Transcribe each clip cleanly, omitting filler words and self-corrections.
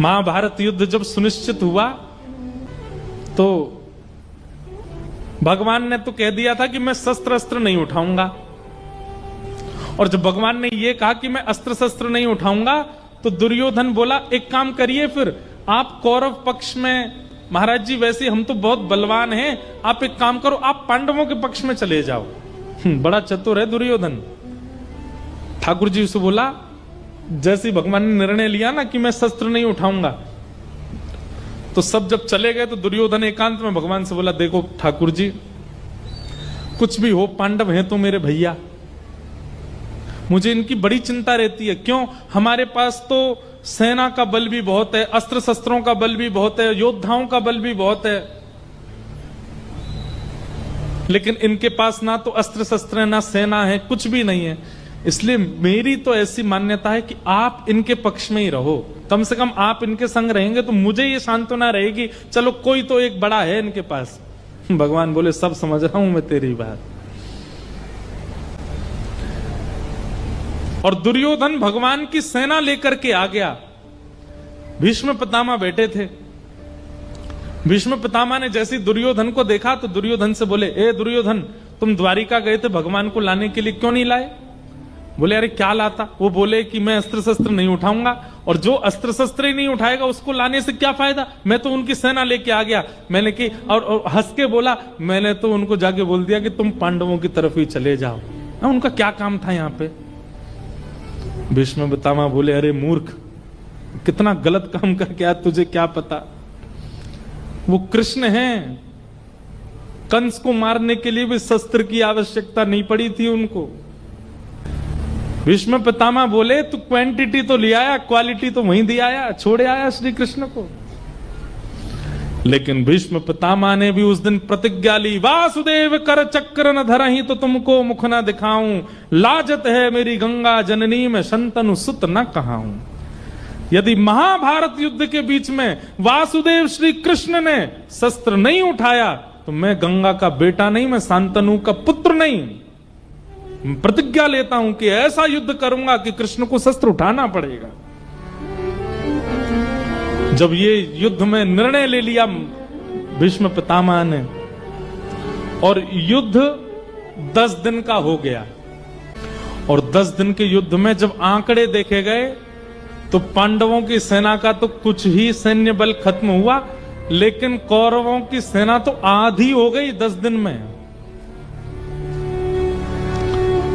महाभारत युद्ध जब सुनिश्चित हुआ तो भगवान ने तो कह दिया था कि मैं शस्त्र अस्त्र नहीं उठाऊंगा, और जब भगवान ने यह कहा कि मैं अस्त्र शस्त्र नहीं उठाऊंगा तो दुर्योधन बोला एक काम करिए, फिर आप कौरव पक्ष में, महाराज जी वैसे हम तो बहुत बलवान हैं, आप एक काम करो, आप पांडवों के पक्ष में चले जाओ। बड़ा चतुर है दुर्योधन। ठाकुर जी से बोला, जैसे भगवान ने निर्णय लिया ना कि मैं शस्त्र नहीं उठाऊंगा, तो सब जब चले गए तो दुर्योधन एकांत में भगवान से बोला, देखो ठाकुर जी कुछ भी हो, पांडव हैं तो मेरे भैया, मुझे इनकी बड़ी चिंता रहती है। क्यों? हमारे पास तो सेना का बल भी बहुत है, अस्त्र शस्त्रों का बल भी बहुत है, योद्धाओं का बल भी बहुत है, लेकिन इनके पास ना तो अस्त्र शस्त्र है, ना सेना है, कुछ भी नहीं है। इसलिए मेरी तो ऐसी मान्यता है कि आप इनके पक्ष में ही रहो, कम से कम आप इनके संग रहेंगे तो मुझे ये सांत्वना रहेगी, चलो कोई तो एक बड़ा है इनके पास। भगवान बोले, सब समझ रहा हूं मैं तेरी बात। और दुर्योधन भगवान की सेना लेकर के आ गया। भीष्म पितामह बैठे थे। भीष्म पितामह ने जैसे दुर्योधन को देखा तो दुर्योधन से बोले, ए दुर्योधन, तुम द्वारिका गए थे भगवान को लाने के लिए, क्यों नहीं लाए? बोले, अरे क्या लाता? वो बोले कि मैं अस्त्र शस्त्र नहीं उठाऊंगा, और जो अस्त्र शस्त्र ही नहीं उठाएगा उसको लाने से क्या फायदा, मैं तो उनकी सेना लेके आ गया। मैंने कि और हंस के बोला, मैंने तो उनको जाके बोल दिया कि तुम पांडवों की तरफ ही चले जाओ, उनका क्या काम था यहां पे। भीष्म पितामह बोले, अरे मूर्ख, कितना गलत काम करके आया, तुझे क्या पता, वो कृष्ण हैं, कंस को मारने के लिए भी शस्त्र की आवश्यकता नहीं पड़ी थी उनको। भीष्म पितामह बोले, तू क्वांटिटी तो ले आया, क्वालिटी तो वहीं दे आया, छोड़े आया श्री कृष्ण को। लेकिन भीष्म पितामह ने भी उस दिन प्रतिज्ञा ली, वासुदेव कर चक्र न धरहि तो तुमको मुख न दिखाऊं, लाजत है मेरी गंगा जननी में शंतनु सुत न कहाऊं। यदि महाभारत युद्ध के बीच में वासुदेव श्री कृष्ण ने शस्त्र नहीं उठाया तो मैं गंगा का बेटा नहीं, मैं शांतनु का पुत्र नहीं। प्रतिज्ञा लेता हूं कि ऐसा युद्ध करूंगा कि कृष्ण को शस्त्र उठाना पड़ेगा। जब ये युद्ध में निर्णय ले लिया भीष्म पितामह ने, और युद्ध 10 दिन का हो गया, और 10 दिन के युद्ध में जब आंकड़े देखे गए तो पांडवों की सेना का तो कुछ ही सैन्य बल खत्म हुआ, लेकिन कौरवों की सेना तो आधी हो गई 10 दिन में।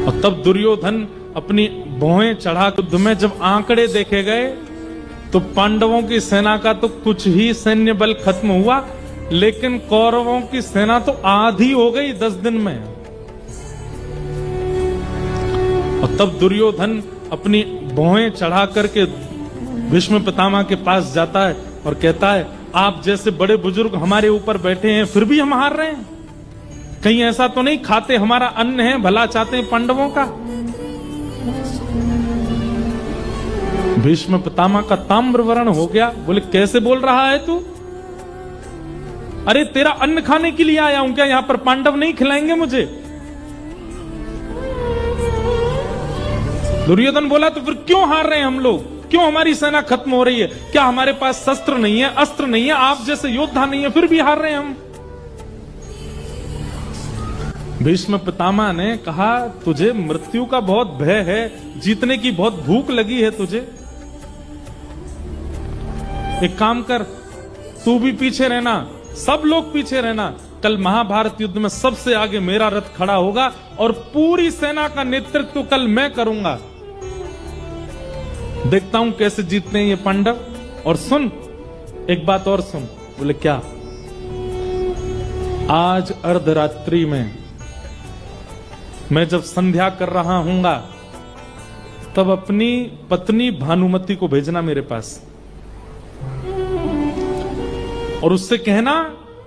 और तब दुर्योधन अपनी भौहें चढ़ा, युद्ध में जब आंकड़े देखे गए तो पांडवों की सेना का तो कुछ ही सैन्य बल खत्म हुआ, लेकिन कौरवों की सेना तो आधी हो गई 10 दिन में। और तब दुर्योधन अपनी भौहें चढ़ा करके भीष्म पितामह के पास जाता है और कहता है, आप जैसे बड़े बुजुर्ग हमारे ऊपर बैठे हैं, फिर भी हम हार रहे हैं, कहीं ऐसा तो नहीं खाते हमारा अन्न है, भला चाहते हैं पांडवों का। भीष्म पितामह का ताम्रवर्ण हो गया। बोले, कैसे बोल रहा है तू? अरे तेरा अन्न खाने के लिए आया हूं क्या? यहां पर पांडव नहीं खिलाएंगे मुझे? दुर्योधन बोला, तो फिर क्यों हार रहे हैं हम लोग? क्यों हमारी सेना खत्म हो रही है? क्या हमारे पास शस्त्र नहीं है, अस्त्र नहीं है, आप जैसे योद्धा नहीं है, फिर भी हार रहे हैं हम? भीष्म पितामह ने कहा, तुझे मृत्यु का बहुत भय है, जीतने की बहुत भूख लगी है तुझे। एक काम कर, तू भी पीछे रहना, सब लोग पीछे रहना, कल महाभारत युद्ध में सबसे आगे मेरा रथ खड़ा होगा और पूरी सेना का नेतृत्व कल मैं करूंगा। देखता हूं कैसे जीतते हैं ये पांडव। और सुन, एक बात और सुन। बोले, क्या? आज अर्धरात्रि में मैं जब संध्या कर रहा हूंगा तब अपनी पत्नी भानुमति को भेजना मेरे पास, और उससे कहना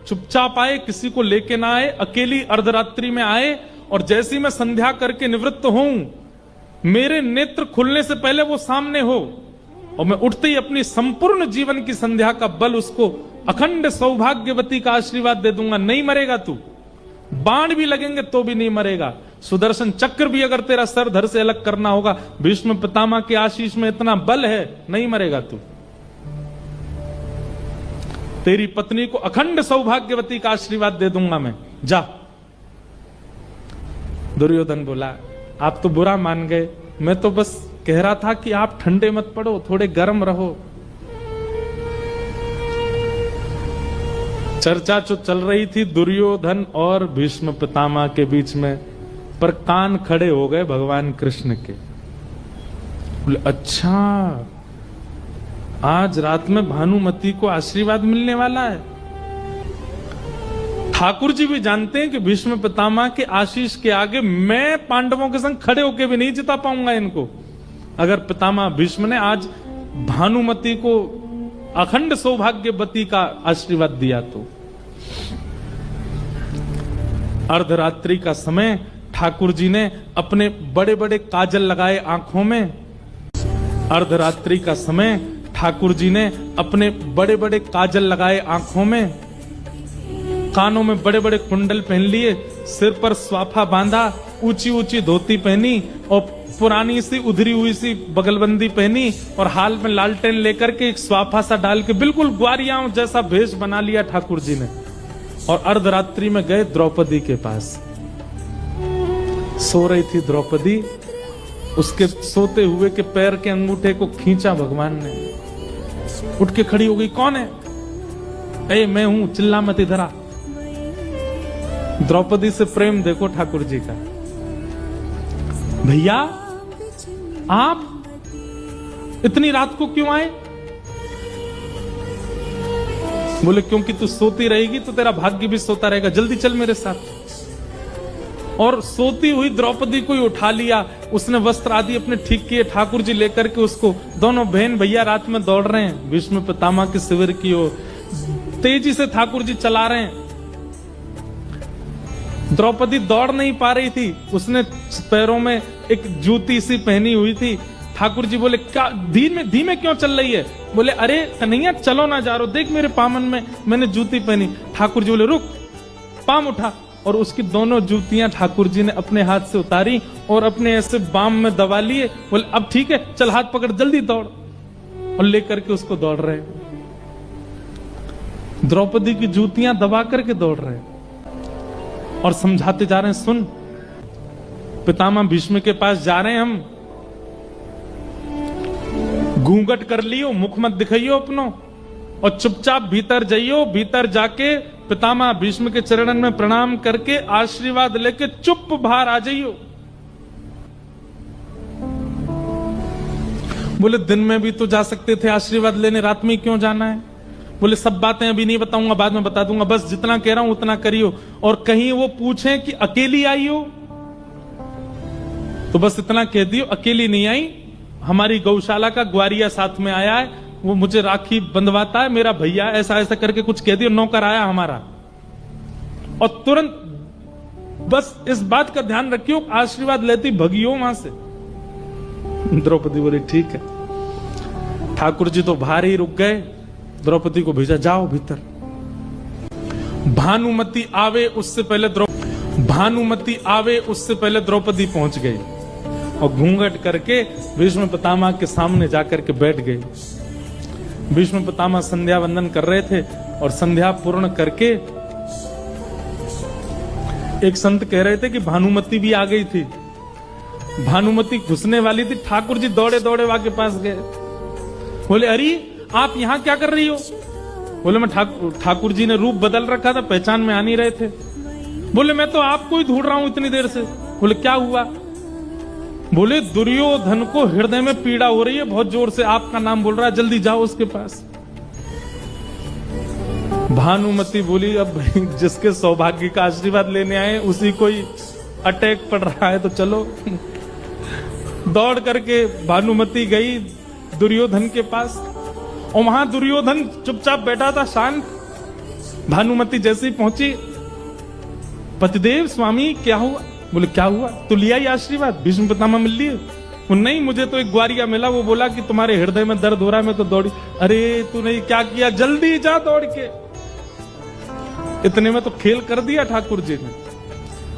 चुपचाप आए, किसी को लेके ना आए, अकेली अर्धरात्रि में आए, और जैसी मैं संध्या करके निवृत्त हूं, मेरे नेत्र खुलने से पहले वो सामने हो, और मैं उठते ही अपनी संपूर्ण जीवन की संध्या का बल उसको अखंड सौभाग्यवती का आशीर्वाद दे दूंगा। नहीं मरेगा तू, बाण भी लगेंगे तो भी नहीं मरेगा, सुदर्शन चक्र भी अगर तेरा सर धड़ से अलग करना होगा, भीष्म पितामह के आशीष में इतना बल है, नहीं मरेगा तू। तेरी पत्नी को अखंड सौभाग्यवती का आशीर्वाद दे दूंगा मैं, जा। दुर्योधन बोला, आप तो बुरा मान गए, मैं तो बस कह रहा था कि आप ठंडे मत पड़ो, थोड़े गर्म रहो। चर्चा जो चल रही थी दुर्योधन और भीष्म पितामह के बीच में, पर कान खड़े हो गए भगवान कृष्ण के। बोले, अच्छा आज रात में भानुमति को आशीर्वाद मिलने वाला है। ठाकुर जी भी जानते हैं कि भीष्म पितामह के आशीष के आगे मैं पांडवों के संग खड़े होकर भी नहीं जिता पाऊंगा इनको। अगर पितामह भीष्म ने आज भानुमति को अखंड सौभाग्यवती का आशीर्वाद दिया तो। अर्धरात्रि का समय ठाकुर जी ने अपने बड़े बड़े काजल लगाए आंखों में। अर्धरात्रि का समय ठाकुर जी ने अपने बड़े बड़े काजल लगाए आंखों में, कानों में बड़े बड़े कुंडल पहन लिए, सिर पर स्वाफा बांधा, ऊंची ऊंची धोती पहनी और पुरानी सी उधरी हुई सी बगलबंदी पहनी और हाल में लालटेन लेकर के एक स्वाफा सा डाल के बिल्कुल ग्वारियां जैसा भेष बना लिया ठाकुर जी ने। और अर्धरात्रि में गए द्रौपदी के पास। सो रही थी द्रौपदी, उसके सोते हुए के पैर के अंगूठे को खींचा भगवान ने, उठ के खड़ी हो गई। कौन है? ए मैं हूं, चिल्ला मत इधर आ। द्रौपदी से प्रेम देखो ठाकुर जी का। भैया आप इतनी रात को क्यों आए? बोले क्योंकि तू सोती रहेगी तो तेरा भाग्य भी सोता रहेगा, जल्दी चल मेरे साथ। और सोती हुई द्रौपदी को ही उठा लिया, उसने वस्त्र आदि अपने ठीक किए, ठाकुर जी लेकर के उसको, दोनों बहन भैया रात में दौड़ रहे हैं भीष्म पितामह के शिविर की ओर, तेजी से ठाकुर जी चला रहे हैं। द्रौपदी दौड़ नहीं पा रही थी, उसने पैरों में एक जूती सी पहनी हुई थी। ठाकुर जी बोले क्या धीमे धीमे क्यों चल रही है? बोले अरे कन्हैया चलो ना जा रहा, देख मेरे पामन में मैंने जूती पहनी। ठाकुर जी बोले रुक, पाम उठा, और उसकी दोनों जूतियां ठाकुर जी ने अपने हाथ से उतारी और अपने ऐसे बाम में दबा लिए। बोले अब ठीक है, चल हाथ पकड़, जल्दी दौड़। और लेकर के उसको दौड़ रहे, द्रौपदी की जूतियां दबा करके दौड़ रहे और समझाते जा रहे हैं, सुन पितामह भीष्म के पास जा रहे हैं हम, घूंघट कर लियो, मुख मत दिखाइयो अपनो, और चुपचाप भीतर जाइयो। भीतर जाके पितामह भीष्म के चरणन में प्रणाम करके आशीर्वाद लेके चुप बाहर आ जाइयो। बोले दिन में भी तो जा सकते थे आशीर्वाद लेने, रात में क्यों जाना है? बोले सब बातें अभी नहीं बताऊंगा, बाद में बता दूंगा, बस जितना कह रहा हूं उतना करियो। और कहीं वो पूछे कि अकेली आई हो तो बस इतना कह दियो अकेली नहीं आई, हमारी गौशाला का ग्वारिया साथ में आया है, वो मुझे राखी बंधवाता है, मेरा भैया, ऐसा ऐसा करके कुछ कह दियो, नौकर आया हमारा। और तुरंत बस इस बात का ध्यान रखियो, आशीर्वाद लेती भगियो वहां से। द्रौपदी बोली ठीक है। ठाकुर जी तो बाहर ही रुक गए, द्रौपदी को भेजा, जाओ भीतर। भानुमति आवे उससे पहले द्रौपदी पहुंच गई और घूंघट करके भीष्म पितामह के सामने जाकर के बैठ गई। भीष्म पितामह संध्या वंदन कर रहे थे और संध्या पूर्ण करके एक संत कह रहे थे कि भानुमति भी आ गई थी। भानुमति घुसने वाली थी, ठाकुर जी दौड़े दौड़े वहां के पास गए। बोले अरे आप यहां क्या कर रही हो? बोले मैं ठाकुर जी ने रूप बदल रखा था, पहचान में आ नहीं रहे थे। बोले मैं तो आपको ही ढूंढ रहा हूं इतनी देर से। बोले क्या हुआ? बोले दुर्योधन को हृदय में पीड़ा हो रही है, बहुत जोर से आपका नाम बोल रहा है, जल्दी जाओ उसके पास। भानुमति बोली अब जिसके सौभाग्य का आशीर्वाद लेने आए उसी को ही अटैक पड़ रहा है तो चलो। दौड़ करके भानुमति गई दुर्योधन के पास और वहां दुर्योधन चुपचाप बैठा था, शांत। भानुमति जैसे ही पहुंची, पतिदेव स्वामी क्या हुआ? बोले क्या हुआ? तो लिया ही आशीर्वाद, भीष्म पितामह मिल लिए? वो नहीं, मुझे तो एक ग्वारिया मिला, वो बोला कि तुम्हारे हृदय में दर्द हो रहा है, मैं तो दौड़ी। अरे तूने क्या किया? जल्दी जा दौड़ के। इतने में तो खेल कर दिया ठाकुर जी ने।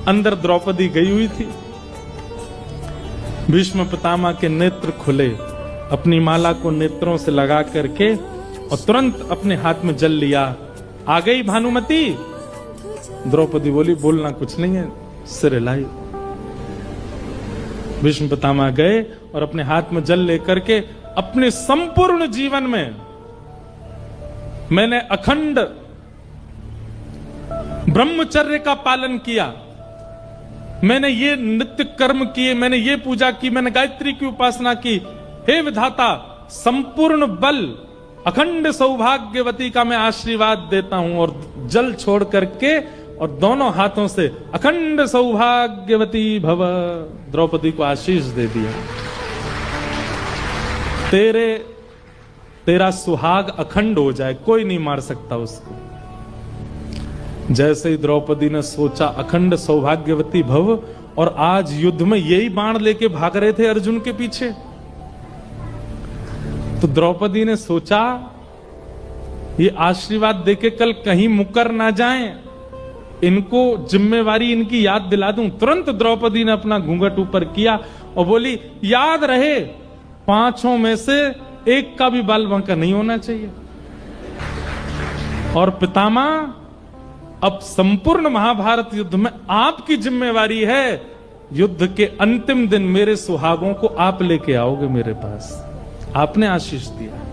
अंदर द्रौपदी गई हुई थी, भीष्म पितामह के नेत्र खुले, अपनी माला को नेत्रों से लगा करके और तुरंत अपने हाथ में जल लिया आ गई भानुमति? द्रौपदी बोली बोलना कुछ नहीं है, सिर हिलाई। भीष्म पितामह गए और अपने हाथ में जल लेकर के अपने संपूर्ण जीवन में मैंने अखंड ब्रह्मचर्य का पालन किया, मैंने ये नित्य कर्म किए, मैंने ये पूजा की, मैंने गायत्री की उपासना की। हे विधाता, संपूर्ण बल अखंड सौभाग्यवती का मैं आशीर्वाद देता हूं। और जल छोड़ करके और दोनों हाथों से अखंड सौभाग्यवती भव, द्रौपदी को आशीष दे दिया। तेरा सुहाग अखंड हो जाए, कोई नहीं मार सकता उसको। जैसे ही द्रौपदी ने सोचा अखंड सौभाग्यवती भव, और आज युद्ध में यही बाण लेके भाग रहे थे अर्जुन के पीछे, तो द्रौपदी ने सोचा ये आशीर्वाद देके कल कहीं मुकर ना जाएं, इनको जिम्मेवारी इनकी याद दिला दूं। तुरंत द्रौपदी ने अपना घूंघट ऊपर किया और बोली, याद रहे पांचों में से एक का भी बाल बांका नहीं होना चाहिए। और पितामह, अब संपूर्ण महाभारत युद्ध में आपकी जिम्मेवारी है, युद्ध के अंतिम दिन मेरे सुहागों को आप लेके आओगे मेरे पास। आपने आशीष दिया।